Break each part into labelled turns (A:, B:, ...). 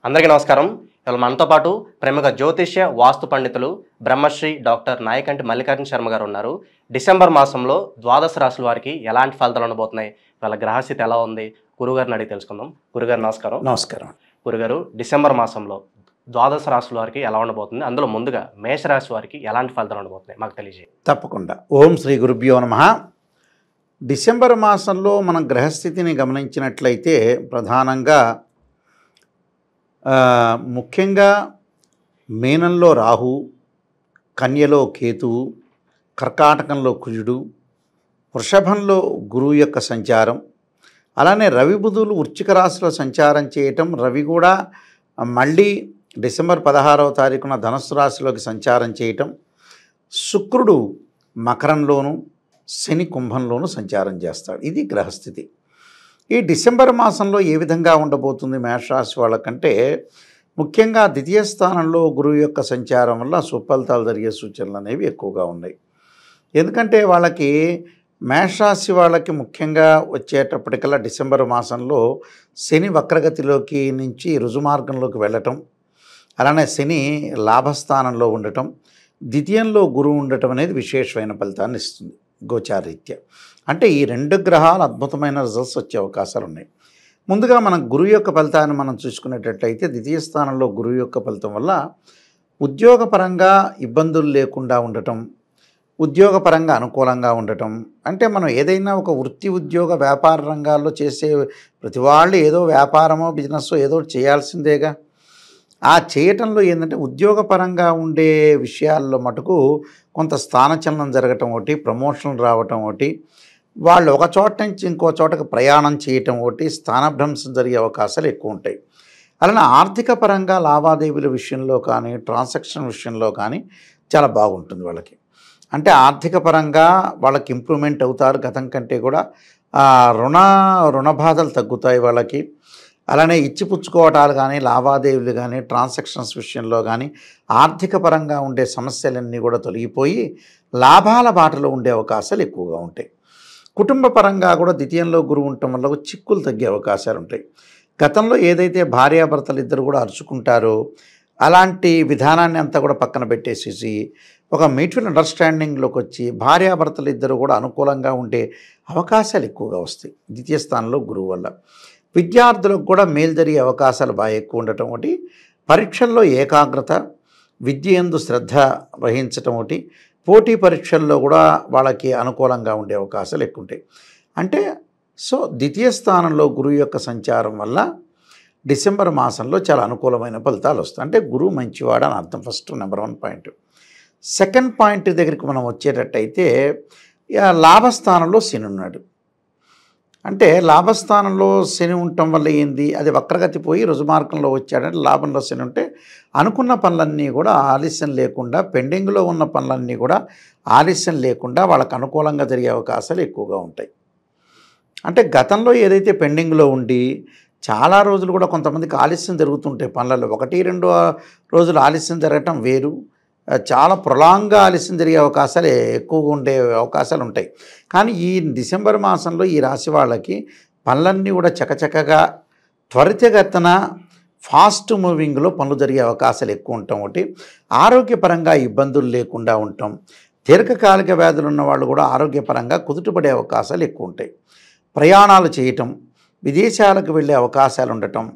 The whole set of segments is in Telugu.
A: అందరికీ నమస్కారం. ఇవాళ మనతో పాటు ప్రముఖ జ్యోతిష్య వాస్తు పండితులు బ్రహ్మశ్రీ డాక్టర్ నాయకంటి మల్లికార్జున శర్మ గారు ఉన్నారు. డిసెంబర్ మాసంలో ద్వాదశ రాశుల వారికి ఎలాంటి ఫలితాలు ఉండబోతున్నాయి, వాళ్ళ గ్రహస్థితి ఎలా ఉంది, గురుగారిని అడిగి తెలుసుకుందాం. గురుగారు నమస్కారం.
B: నమస్కారం.
A: గురుగారు, డిసెంబర్ మాసంలో ద్వాదశ రాశుల వారికి ఎలా ఉండబోతుంది, అందులో ముందుగా మేషరాశి వారికి ఎలాంటి ఫలితాలు ఉండబోతున్నాయి మాకు తెలియజేయండి.
B: తప్పకుండా. ఓం శ్రీ గురుభ్యో నమః. డిసెంబర్ మాసంలో మనం గ్రహస్థితిని గమనించినట్లయితే ప్రధానంగా ముఖ్యంగా మీనంలో రాహు, కన్యలో కేతువు, కర్కాటకంలో కుజుడు, వృషభంలో గురువు యొక్క సంచారం, అలానే రవి బుధులు వృశ్చిక రాశిలో సంచారం చేయటం, రవి కూడా మళ్ళీ డిసెంబర్ 16వ తారీఖున ధనుస్సు రాశిలోకి సంచారం చేయటం, శుక్రుడు మకరంలోను శని కుంభంలోను సంచారం చేస్తాడు. ఇది గ్రహస్థితి. ఈ డిసెంబర్ మాసంలో ఏ విధంగా ఉండబోతుంది మేషరాశి వాళ్ళకంటే, ముఖ్యంగా ద్వితీయ స్థానంలో గురువు యొక్క సంచారం వల్ల సుఫలితాలు జరిగే సూచనలు అనేవి ఎక్కువగా ఉన్నాయి. ఎందుకంటే వాళ్ళకి మేషరాశి వాళ్ళకి ముఖ్యంగా వచ్చేటప్పటికల్లా డిసెంబర్ మాసంలో శని వక్రగతిలోకి నుంచి రుజుమార్గంలోకి వెళ్ళటం, అలానే శని లాభస్థానంలో ఉండటం, ద్వితీయంలో గురువు ఉండటం అనేది విశేషమైన ఫలితాన్ని ఇస్తుంది గోచారీత్యా. అంటే ఈ రెండు గ్రహాలు అద్భుతమైన రిజల్ట్స్ వచ్చే అవకాశాలు ఉన్నాయి. ముందుగా మనం గురువు యొక్క ఫలితాన్ని మనం చూసుకునేటట్లయితే ద్వితీయ స్థానంలో గురువు యొక్క ఫలితం వల్ల ఉద్యోగపరంగా ఇబ్బందులు లేకుండా ఉండటం, ఉద్యోగపరంగా అనుకూలంగా ఉండటం. అంటే మనం ఏదైనా ఒక వృత్తి ఉద్యోగ వ్యాపార రంగాల్లో చేసే ప్రతి వాళ్ళు ఏదో వ్యాపారమో బిజినెస్ ఏదో చేయాల్సిందేగా. ఆ చేయటంలో ఏంటంటే ఉద్యోగపరంగా ఉండే విషయాల్లో మటుకు కొంత స్థానచలనం జరగటం ఒకటి, ప్రమోషన్లు రావటం ఒకటి, వాళ్ళు ఒక చోట నుంచి ఇంకో చోటకు ప్రయాణం చేయటం ఒకటి, స్థానభ్రంశం జరిగే అవకాశాలు ఎక్కువ ఉంటాయి. అలానే ఆర్థిక పరంగా లావాదేవీల విషయంలో కానీ ట్రాన్సాక్షన్ విషయంలో కానీ చాలా బాగుంటుంది వాళ్ళకి. అంటే ఆర్థిక పరంగా వాళ్ళకి ఇంప్రూవ్మెంట్ అవుతారు. గతం కంటే కూడా రుణ బాధలు తగ్గుతాయి వాళ్ళకి. అలానే ఇచ్చిపుచ్చుకోవటాలు కానీ లావాదేవీలు కానీ ట్రాన్సాక్షన్స్ విషయంలో కానీ ఆర్థిక పరంగా ఉండే సమస్యలన్నీ కూడా తొలగిపోయి లాభాల బాటలో ఉండే అవకాశాలు ఎక్కువగా ఉంటాయి. కుటుంబ పరంగా కూడా ద్వితీయంలో గురువు ఉండటం వల్ల చిక్కులు తగ్గే అవకాశాలు ఉంటాయి. గతంలో ఏదైతే భార్యాభర్తలు ఇద్దరు కూడా అరుచుకుంటారో అలాంటి విధానాన్ని అంతా కూడా పక్కన పెట్టేసేసి ఒక మ్యూచువల్ అండర్స్టాండింగ్లోకి వచ్చి భార్యాభర్తలు ఇద్దరు కూడా అనుకూలంగా ఉండే అవకాశాలు ఎక్కువగా వస్తాయి ద్వితీయ స్థానంలో గురువు వల్ల. విద్యార్థులకు కూడా మేలు జరిగే అవకాశాలు బాగా ఎక్కువ ఉండటం ఒకటి, పరీక్షల్లో ఏకాగ్రత, విద్య యందు శ్రద్ధ వహించటం ఒకటి, పోటీ పరీక్షల్లో కూడా వాళ్ళకి అనుకూలంగా ఉండే అవకాశాలు ఎక్కువ ఉంటాయి. అంటే ద్వితీయ స్థానంలో గురువు యొక్క సంచారం వల్ల డిసెంబర్ మాసంలో చాలా అనుకూలమైన ఫలితాలు వస్తాయి. అంటే గురువు మంచివాడు అని అర్థం. First number 1 point. Second point దగ్గరికి మనం వచ్చేటట్టయితే లాభస్థానంలో శని ఉన్నాడు. అంటే లాభస్థానంలో శని ఉండటం వల్ల ఏంది, అది వక్రగతి పోయి రుజుమార్గంలో వచ్చాడంటే లాభంలో శని ఉంటే అనుకున్న పనులన్నీ కూడా ఆలస్యం లేకుండా, పెండింగ్లో ఉన్న పనులన్నీ కూడా ఆలస్యం లేకుండా వాళ్ళకు అనుకూలంగా జరిగే అవకాశాలు ఎక్కువగా ఉంటాయి. అంటే గతంలో ఏదైతే పెండింగ్లో ఉండి చాలా రోజులు కూడా కొంతమందికి ఆలస్యం జరుగుతుంటాయి పనులలో, 1-2 రోజులు ఆలస్యం జరగటం వేరు, చాలా ప్రొలాంగ్గా ఆలస్యం జరిగే అవకాశాలు ఎక్కువగా ఉండే అవకాశాలు ఉంటాయి. కానీ ఈ డిసెంబర్ మాసంలో ఈ రాశి వాళ్ళకి పనులన్నీ కూడా చకచకగా త్వరితగతిన ఫాస్ట్ మూవింగ్లో పనులు జరిగే అవకాశాలు ఎక్కువ ఉండటం ఒకటి, ఆరోగ్యపరంగా ఇబ్బందులు లేకుండా ఉండటం, దీర్ఘకాలిక వ్యాధులు ఉన్న వాళ్ళు కూడా ఆరోగ్యపరంగా కుదుటపడే అవకాశాలు ఎక్కువ ఉంటాయి. ప్రయాణాలు చేయటం, విదేశాలకు వెళ్ళే అవకాశాలు ఉండటం,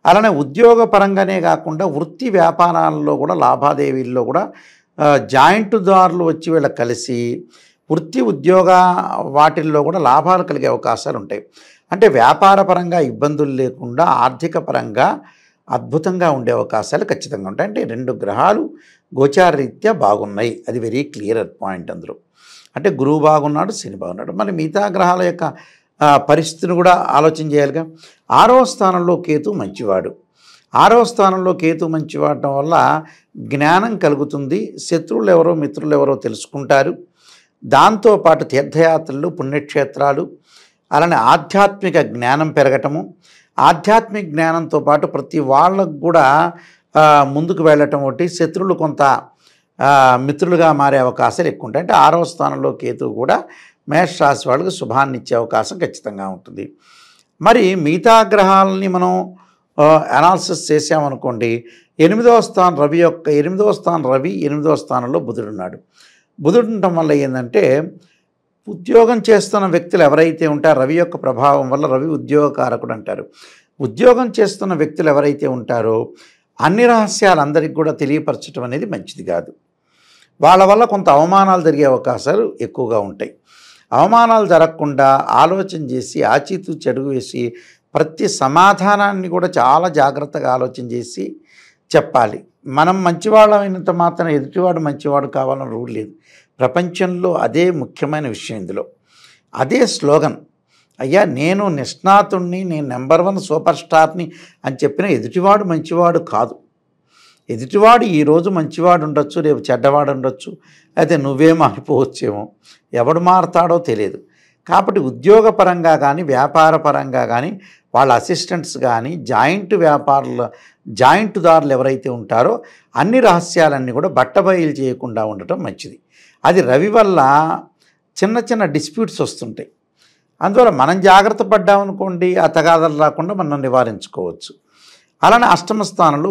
B: అలానే ఉద్యోగపరంగానే కాకుండా వృత్తి వ్యాపారాల్లో కూడా లాభాదేవీల్లో కూడా జాయింట్దారులు వచ్చి వీళ్ళకి కలిసి వృత్తి ఉద్యోగ వాటిల్లో కూడా లాభాలు కలిగే అవకాశాలు ఉంటాయి. అంటే వ్యాపారపరంగా ఇబ్బందులు లేకుండా ఆర్థిక పరంగా అద్భుతంగా ఉండే అవకాశాలు ఖచ్చితంగా ఉంటాయి. అంటే 2 గ్రహాలు గోచారరీత్యా బాగున్నాయి. అది వెరీ క్లియర్ పాయింట్ అందులో. అంటే గురువు బాగున్నాడు, శని బాగున్నాడు. మరి మిగతా గ్రహాల యొక్క పరిస్థితిని కూడా ఆలోచన చేయాలిగా. 6వ స్థానంలో కేతు మంచివాడు. 6వ స్థానంలో కేతు మంచివాడటం వల్ల జ్ఞానం కలుగుతుంది, శత్రువులు ఎవరో మిత్రులు ఎవరో తెలుసుకుంటారు. దాంతోపాటు తీర్థయాత్రలు, పుణ్యక్షేత్రాలు, అలానే ఆధ్యాత్మిక జ్ఞానం పెరగటము, ఆధ్యాత్మిక జ్ఞానంతో పాటు ప్రతి వాళ్ళకు కూడా ముందుకు వెళ్ళటం ఒకటి, శత్రువులు కొంత మిత్రులుగా మారే అవకాశాలు ఎక్కువ ఉంటాయి. అంటే 6వ స్థానంలో కేతు కూడా మేషరాశి వాళ్ళకి శుభాన్ని ఇచ్చే అవకాశం ఖచ్చితంగా ఉంటుంది. మరి మిగతా గ్రహాలని మనం అనాలిసిస్ చేసామనుకోండి, 8వ స్థానం రవి 8వ స్థానంలో బుధుడున్నాడు. బుధుడు ఉండటం వల్ల ఏంటంటే ఉద్యోగం చేస్తున్న వ్యక్తులు ఎవరైతే ఉంటారో రవి యొక్క ప్రభావం వల్ల, రవి ఉద్యోగకారకుడు అంటారు. ఉద్యోగం చేస్తున్న వ్యక్తులు ఎవరైతే ఉంటారో అన్ని రహస్యాలు అందరికీ కూడా తెలియపరచడం అనేది మంచిది కాదు. వాళ్ళ వల్ల కొంత అవమానాలు జరిగే అవకాశాలు ఎక్కువగా ఉంటాయి. అవమానాలు జరగకుండా ఆలోచన చేసి ఆచితూచి అడుగు వేసి ప్రతి సమాధానాన్ని కూడా చాలా జాగ్రత్తగా ఆలోచన చేసి చెప్పాలి. మనం మంచివాళ్ళమైనంత మాత్రం ఎదుటివాడు మంచివాడు కావాలని రూల్ లేదు. ప్రపంచంలో అదే ముఖ్యమైన విషయం. ఇందులో అదే స్లోగన్, అయ్యా నేను నిష్ణాతుణ్ణి, నేను నెంబర్ 1 సూపర్ స్టార్ని అని చెప్పిన ఎదుటివాడు మంచివాడు కాదు. ఎదుటివాడు ఈరోజు మంచివాడు ఉండొచ్చు, రేపు చెడ్డవాడు ఉండొచ్చు, అయితే నువ్వే మారిపోవచ్చేమో, ఎవడు మారుతాడో తెలియదు. కాబట్టి ఉద్యోగపరంగా కానీ వ్యాపార పరంగా కానీ వాళ్ళ అసిస్టెంట్స్ కానీ జాయింట్దారులు ఎవరైతే ఉంటారో అన్ని రహస్యాలన్నీ కూడా బట్టబయలు చేయకుండా ఉండటం మంచిది. అది రవి వల్ల చిన్న చిన్న డిస్ప్యూట్స్ వస్తుంటాయి. అందువల్ల మనం జాగ్రత్త పడ్డామనుకోండి, ఆ తగాదాలు రాకుండా మనం నివారించుకోవచ్చు. అలానే అష్టమ స్థానంలో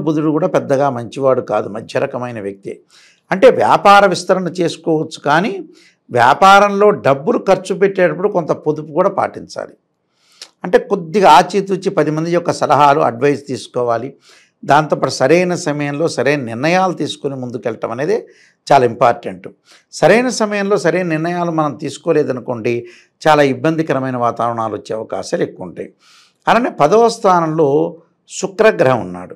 B: బుధుడు కూడా పెద్దగా మంచివాడు కాదు, మధ్య రకమైన వ్యక్తి. అంటే వ్యాపార విస్తరణ చేసుకోవచ్చు, కానీ వ్యాపారంలో డబ్బులు ఖర్చు పెట్టేటప్పుడు కొంత పొదుపు కూడా పాటించాలి. అంటే కొద్దిగా ఆచితూచి 10 మంది యొక్క సలహాలు, అడ్వైస్ తీసుకోవాలి. దాంతోపాటు సరైన సమయంలో సరైన నిర్ణయాలు తీసుకుని ముందుకెళ్ళటం అనేది చాలా ఇంపార్టెంట్. సరైన సమయంలో సరైన నిర్ణయాలు మనం తీసుకోలేదనుకోండి, చాలా ఇబ్బందికరమైన వాతావరణాలు వచ్చే అవకాశాలు ఎక్కువ ఉంటాయి. అలానే 10వ స్థానంలో శుక్రగ్రహం ఉన్నాడు.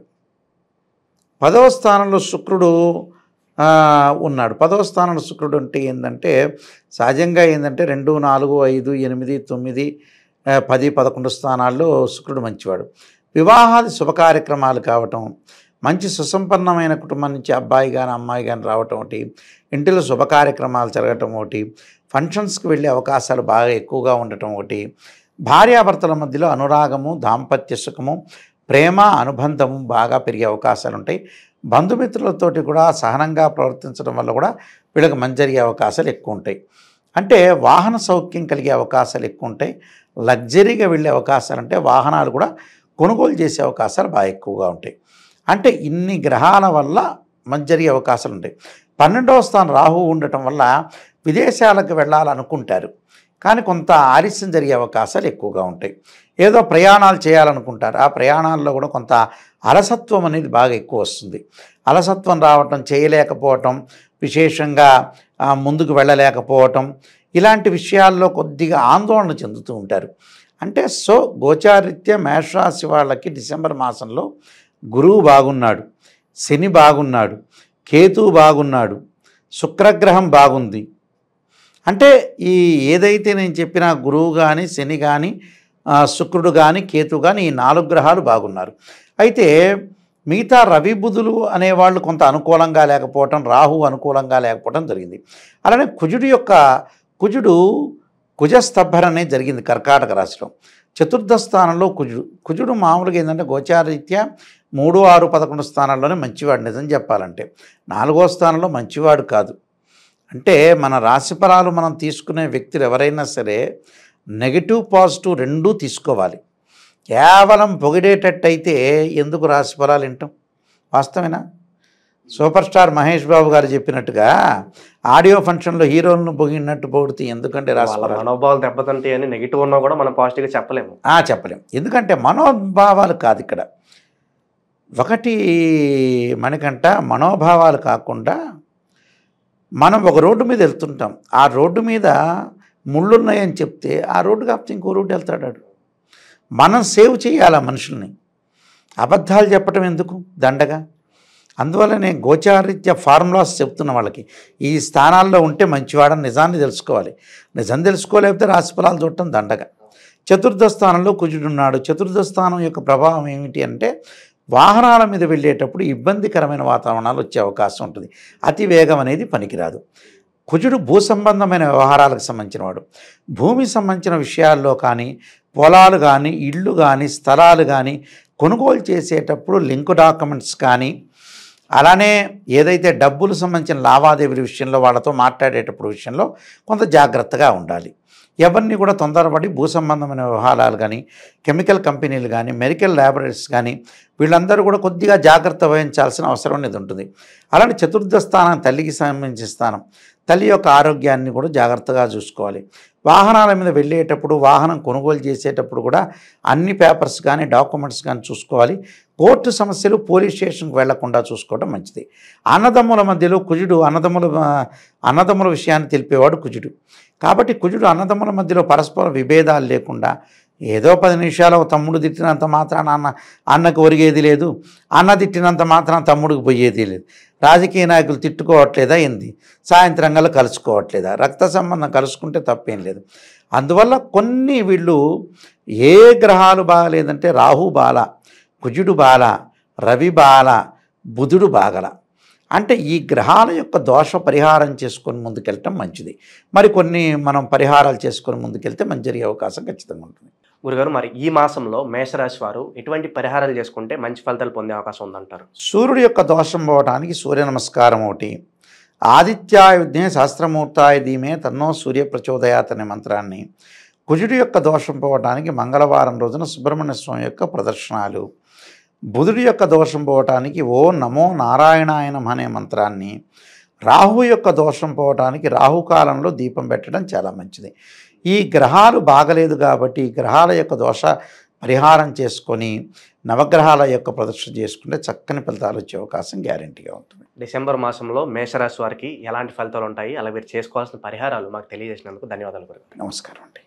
B: 10వ స్థానంలో శుక్రుడు ఉన్నాడు. 10వ స్థానంలో శుక్రుడు అంటే ఏంటంటే సహజంగా ఏంటంటే 2, 4, 5, 8, 9, 10, 11 స్థానాల్లో శుక్రుడు మంచివాడు. వివాహాది శుభకార్యక్రమాలు కావటం, మంచి సుసంపన్నమైన కుటుంబం నుంచి అబ్బాయి కానీ అమ్మాయి కానీ రావటం ఒకటి, ఇంటిలో శుభకార్యక్రమాలు జరగటం ఒకటి, ఫంక్షన్స్కి వెళ్ళే అవకాశాలు బాగా ఎక్కువగా ఉండటం ఒకటి, భార్యాభర్తల మధ్యలో అనురాగము, దాంపత్య సుఖము, ప్రేమ, అనుబంధము బాగా పెరిగే అవకాశాలు ఉంటాయి. బంధుమిత్రులతోటి కూడా సహనంగా ప్రవర్తించడం వల్ల కూడా వీళ్ళకి మంచి జరిగే అవకాశాలు ఎక్కువ ఉంటాయి. అంటే వాహన సౌఖ్యం కలిగే అవకాశాలు ఎక్కువ ఉంటాయి. లగ్జరీగా వెళ్ళే అవకాశాలు అంటే వాహనాలు కూడా కొనుగోలు చేసే అవకాశాలు బాగా ఎక్కువగా ఉంటాయి. అంటే ఇన్ని గ్రహాల వల్ల మంచి జరిగే అవకాశాలు ఉంటాయి. 12వ స్థానం రాహువు ఉండటం వల్ల విదేశాలకు వెళ్ళాలనుకుంటారు, కానీ కొంత ఆలస్యం జరిగే అవకాశాలు ఎక్కువగా ఉంటాయి. ఏదో ప్రయాణాలు చేయాలనుకుంటారు, ఆ ప్రయాణాల్లో కూడా కొంత అలసత్వం అనేది బాగా ఎక్కువ వస్తుంది. అలసత్వం రావటం, చేయలేకపోవటం, విశేషంగా ముందుకు వెళ్ళలేకపోవటం, ఇలాంటి విషయాల్లో కొద్దిగా ఆందోళన చెందుతూ ఉంటారు. అంటే గోచారిత్య మేషరాశి వాళ్ళకి డిసెంబర్ మాసంలో గురువు బాగున్నాడు, శని బాగున్నాడు, కేతువు బాగున్నాడు, శుక్రగ్రహం బాగుంది. అంటే ఏదైతే నేను చెప్పిన గురువు కానీ, శని కానీ, శుక్రుడు కానీ, కేతు కానీ ఈ 4 గ్రహాలు బాగున్నారు. అయితే మిగతా రవి బుధులు అనేవాళ్ళు కొంత అనుకూలంగా లేకపోవటం, రాహు అనుకూలంగా లేకపోవటం జరిగింది. అలానే కుజస్తబ్బర అనేది జరిగింది కర్కాటక రాశిలో. 4వ స్థానంలో కుజుడు మామూలుగా ఏంటంటే గోచారరీత్యా 3, 6, 11 స్థానాల్లోనే మంచివాడు. నిజం చెప్పాలంటే 4వ స్థానంలో మంచివాడు కాదు. అంటే మన రాశిఫలాలు మనం తీసుకునే వ్యక్తులు ఎవరైనా సరే నెగిటివ్ పాజిటివ్ రెండూ తీసుకోవాలి. కేవలం పొగిడేటట్టయితే ఎందుకు రాశిఫలాలు వింటాం? వాస్తవేనా? సూపర్ స్టార్ మహేష్ బాబు గారు చెప్పినట్టుగా ఆడియో ఫంక్షన్లో హీరోలను పొగిడినట్టు పొగిడితే ఎందుకంటే రాశిఫలాలు
A: మనోభావాలు దెబ్బతింటాయి అని నెగిటివ్ ఉన్నా కూడా మనం పాజిటివ్గా చెప్పలేము.
B: ఎందుకంటే మనోభావాలు కాదు ఇక్కడ. ఒకటి మనకంట మనోభావాలు కాకుండా మనం ఒక రోడ్డు మీద వెళ్తుంటాం, ఆ రోడ్డు మీద ముళ్ళున్నాయని చెప్తే ఆ రోడ్డు కాకపోతే ఇంకో రోడ్డు వెళ్తాడు. మనం సేవ్ చేయాలి ఆ మనుషుల్ని. అబద్ధాలు చెప్పడం ఎందుకు దండగా? అందువల్ల నేను గోచారీత్యా ఫార్ములాస్ చెప్తున్న వాళ్ళకి ఈ స్థానాల్లో ఉంటే మంచివాడని నిజాన్ని తెలుసుకోవాలి. నిజం తెలుసుకోలేకపోతే రాశిఫలాలు చూడటం దండగా. 4వ స్థానంలో కుజుడు ఉన్నాడు. 4వ స్థానం యొక్క ప్రభావం ఏమిటి అంటే వాహనాల మీద వెళ్ళేటప్పుడు ఇబ్బందికరమైన వాతావరణాలు వచ్చే అవకాశం ఉంటుంది. అతి వేగం అనేది పనికిరాదు. కుజుడు భూ సంబంధమైన వ్యవహారాలకు సంబంధించిన వాడు. భూమి సంబంధించిన విషయాల్లో కానీ, పొలాలు కానీ, ఇళ్ళు కానీ, స్థలాలు కానీ కొనుగోలు చేసేటప్పుడు లింక్ డాక్యుమెంట్స్ కానీ, అలానే ఏదైతే డబ్బులు సంబంధించిన లావాదేవీల విషయంలో వాళ్ళతో మాట్లాడేటప్పుడు విషయంలో కొంత జాగ్రత్తగా ఉండాలి. ఎవరిని కూడా తొందరపడి భూ సంబంధమైన వ్యవహారాలు కానీ, కెమికల్ కంపెనీలు కానీ, మెడికల్ ల్యాబొరేటరీస్ కానీ వీళ్ళందరూ కూడా కొద్దిగా జాగ్రత్త వహించాల్సిన అవసరం అనేది ఉంటుంది. అలాంటి చతుర్థ స్థానం తల్లికి సంబంధించిన స్థానం. తల్లి యొక్క ఆరోగ్యాన్ని కూడా జాగ్రత్తగా చూసుకోవాలి. వాహనాల మీద వెళ్ళేటప్పుడు, వాహనం కొనుగోలు చేసేటప్పుడు కూడా అన్ని పేపర్స్ కానీ, డాక్యుమెంట్స్ కానీ చూసుకోవాలి. కోర్టు సమస్యలు పోలీస్ స్టేషన్కి వెళ్లకుండా చూసుకోవడం మంచిది. అన్నదమ్ముల మధ్యలో కుజుడు అన్నదమ్ముల విషయాన్ని తెలిపేవాడు కుజుడు. కాబట్టి కుజుడు అన్నదమ్ముల మధ్యలో పరస్పర విభేదాలు లేకుండా ఏదో 10 నిమిషాలు తమ్ముడు తిట్టినంత మాత్రాన అన్నకు ఒరిగేది లేదు, అన్న తిట్టినంత మాత్రాన తమ్ముడికి పోయేది లేదు. రాజకీయ నాయకులు తిట్టుకోవట్లేదా ఏంది, సాయంత్రం గల కలుసుకోవట్లేదా, రక్త సంబంధం కలుసుకుంటే తప్పేం లేదు. అందువల్ల కొన్ని వీళ్ళు ఏ గ్రహాలు బాగలేదంటే రాహు బాల, కుజుడు బాల, రవి బాల, బుధుడు బాగల. అంటే ఈ గ్రహాల యొక్క దోష పరిహారం చేసుకొని ముందుకెళ్ళటం మంచిది. మరి కొన్ని మనం పరిహారాలు చేసుకొని ముందుకెళ్తే మంచి జరిగే అవకాశం ఖచ్చితంగా ఉంటుంది.
A: గురుగారు, మరి ఈ మాసంలో మేషరాశి వారు ఎటువంటి పరిహారాలు చేసుకుంటే మంచి ఫలితాలు పొందే అవకాశం ఉందంటారు?
B: సూర్యుడి యొక్క దోషం పోవటానికి సూర్య నమస్కారం ఒకటి, ఆదిత్యాయ విద్మే సహస్రమూర్తాయ ధీమే తన్నో సూర్య ప్రచోదయాత్ అనే మంత్రాన్ని, కుజుడి యొక్క దోషం పోవటానికి మంగళవారం రోజున సుబ్రహ్మణ్య స్వామి యొక్క ప్రదర్శనాలు, బుధుడి యొక్క దోషం పోవటానికి ఓ నమో నారాయణాయ నమః అనే మంత్రాన్ని, రాహు యొక్క దోషం పోవటానికి రాహుకాలంలో దీపం పెట్టడం చాలా మంచిది. ఈ గ్రహాలు బాగలేదు కాబట్టి ఈ గ్రహాల యొక్క దోష పరిహారం చేసుకొని నవగ్రహాల యొక్క ప్రదర్శన చేసుకుంటే చక్కని ఫలితాలు వచ్చే అవకాశం గ్యారెంటీగా ఉంటుంది.
A: డిసెంబర్ మాసంలో మేషరాశి వారికి ఎలాంటి ఫలితాలు ఉంటాయి, అలా మీరు చేసుకోవాల్సిన పరిహారాలు మాకు తెలియజేసినందుకు ధన్యవాదాలు గురుగారు.
B: నమస్కారం అండి.